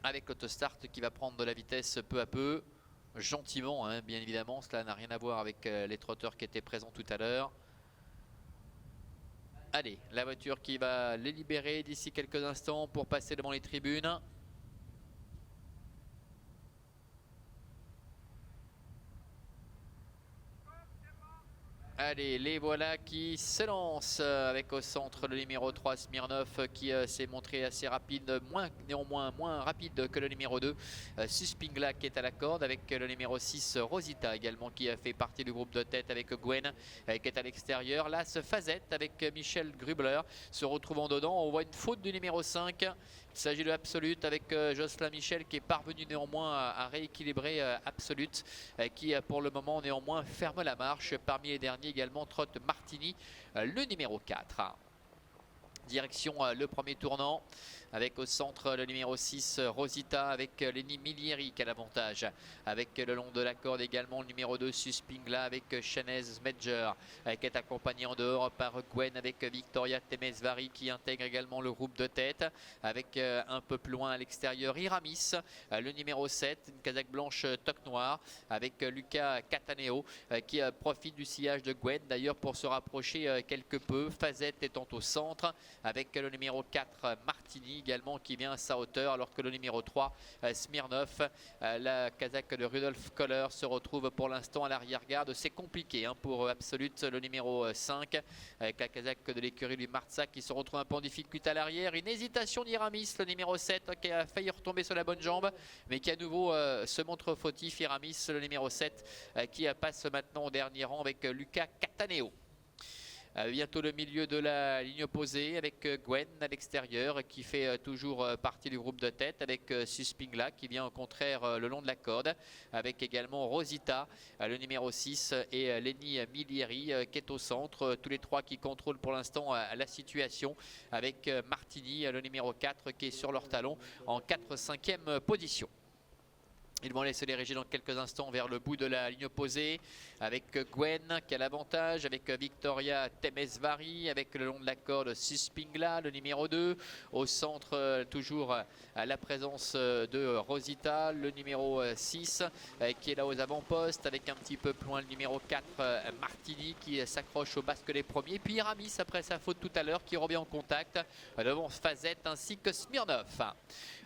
avec l'autostart qui va prendre de la vitesse peu à peu, gentiment, hein, bien évidemment. Cela n'a rien à voir avec les trotteurs qui étaient présents tout à l'heure. Allez, la voiture qui va les libérer d'ici quelques instants pour passer devant les tribunes. Allez, les voilà qui se lancent avec au centre le numéro 3 Smirnov qui s'est montré assez rapide, néanmoins moins rapide que le numéro 2 Suspingla qui est à la corde, avec le numéro 6 Rosita également qui a fait partie du groupe de tête, avec Gwen qui est à l'extérieur. Là, ce Fazette avec Michel Grubler se retrouvant dedans. On voit une faute du numéro 5. Il s'agit de Absolute avec Jocelyn Michel qui est parvenu néanmoins à rééquilibrer Absolute qui pour le moment néanmoins ferme la marche. Parmi les derniers également trotte Martini, le numéro 4. Direction le premier tournant avec au centre le numéro 6 Rosita avec Lenny Milieri qui a l'avantage, avec le long de la corde également le numéro 2 Suspingla avec Chanez Medger qui est accompagné en dehors par Gwen avec Victoria Temesvari qui intègre également le groupe de tête, avec un peu plus loin à l'extérieur Iramis, le numéro 7, une casaque blanche toque noire avec Luca Cataneo qui profite du sillage de Gwen d'ailleurs pour se rapprocher quelque peu. Fazette étant au centre avec le numéro 4 Martini également qui vient à sa hauteur, alors que le numéro 3 Smirnov, la casaque de Rudolf Koller, se retrouve pour l'instant à l'arrière-garde. C'est compliqué pour Absolute, le numéro 5 avec la casaque de l'écurie du Marza qui se retrouve un peu en difficulté à l'arrière. Une hésitation d'Iramis, le numéro 7 qui a failli retomber sur la bonne jambe mais qui à nouveau se montre fautif. Iramis, le numéro 7 qui passe maintenant au dernier rang avec Luca Cataneo. Bientôt le milieu de la ligne opposée avec Gwen à l'extérieur qui fait toujours partie du groupe de tête, avec Suspingla qui vient au contraire le long de la corde, avec également Rosita, le numéro 6 et Lenny Milieri qui est au centre, tous les trois qui contrôlent pour l'instant la situation, avec Martini, le numéro 4 qui est sur leur talon en 4-5e position. Ils vont laisser les régies dans quelques instants vers le bout de la ligne opposée avec Gwen qui a l'avantage, avec Victoria Temesvari, avec le long de la corde Suspingla, le numéro 2. Au centre, toujours la présence de Rosita, le numéro 6 qui est là aux avant-postes, avec un petit peu plus loin le numéro 4 Martini qui s'accroche au basque des premiers. Puis Iramis après sa faute tout à l'heure qui revient en contact devant Fazette ainsi que Smirnov.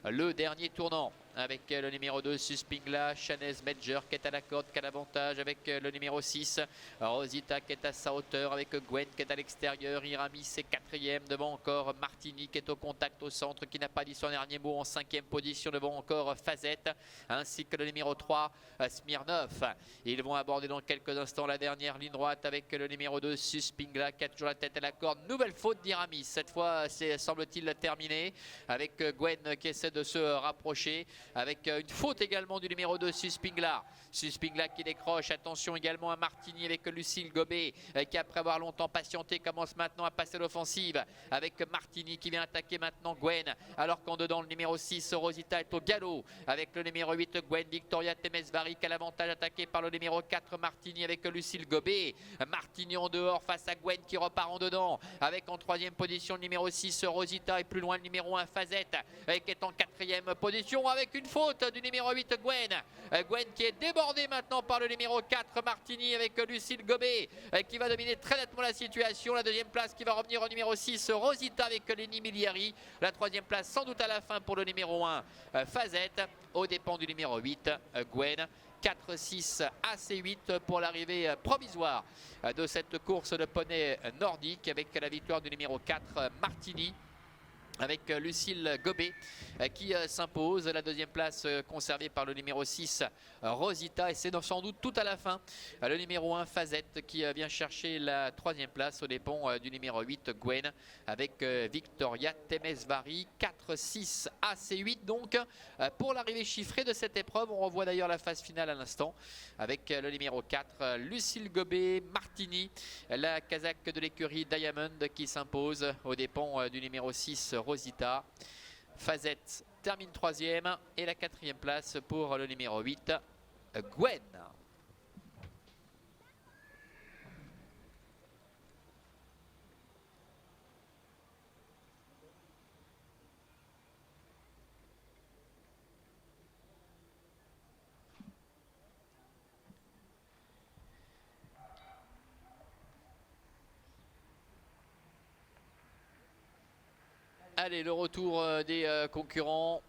Le dernier tournant avec le numéro 2 Suspingla, Chanez Medger qui est à la corde, qui a l'avantage, avec le numéro 6 Rosita qui est à sa hauteur, avec Gwen qui est à l'extérieur. Iramis est 4e, devant encore Martini qui est au contact au centre, qui n'a pas dit son dernier mot, en 5e position, devant encore Fazette ainsi que le numéro 3 Smirnov. Ils vont aborder dans quelques instants la dernière ligne droite avec le numéro 2 Suspingla qui a toujours la tête à la corde. Nouvelle faute d'Iramis, cette fois c'est semble-t-il terminé, avec Gwen qui essaie de se rapprocher, avec une faute également du numéro 2 Suspingla. Suspingla qui décroche, attention également à Martini avec Lucille Gobet qui après avoir longtemps patienté commence maintenant à passer l'offensive, avec Martini qui vient attaquer maintenant Gwen, alors qu'en dedans le numéro 6 Rosita est au galop, avec le numéro 8 Gwen Victoria Temesvari qui a l'avantage, attaqué par le numéro 4 Martini avec Lucille Gobet. Martini en dehors face à Gwen qui repart en dedans, avec en 3e position le numéro 6 Rosita et plus loin le numéro 1 Fazette qui est en 4e position, avec une faute du numéro 8 Gwen. Gwen qui est débordée maintenant par le numéro 4 Martini, avec Lucille Gobet qui va dominer très nettement la situation. La 2e place qui va revenir au numéro 6 Rosita avec Lenny Milieri. La 3e place sans doute à la fin pour le numéro 1 Fazette aux dépens du numéro 8 Gwen. 4-6 AC8 pour l'arrivée provisoire de cette course de poney nordique, avec la victoire du numéro 4 Martini, avec Lucille Gobet qui s'impose. La 2e place conservée par le numéro 6 Rosita, et c'est sans doute tout à la fin le numéro 1 Fazette qui vient chercher la 3e place aux dépens du numéro 8 Gwen, avec Victoria Temesvari. 4-6 AC8 donc pour l'arrivée chiffrée de cette épreuve. On revoit d'ailleurs la phase finale à l'instant, avec le numéro 4 Lucille Gobet, Martini, la casaque de l'écurie Diamond qui s'impose aux dépens du numéro 6 Rosita. Fazette termine 3e, et la 4e place pour le numéro 8 Gwen. Allez, le retour des concurrents.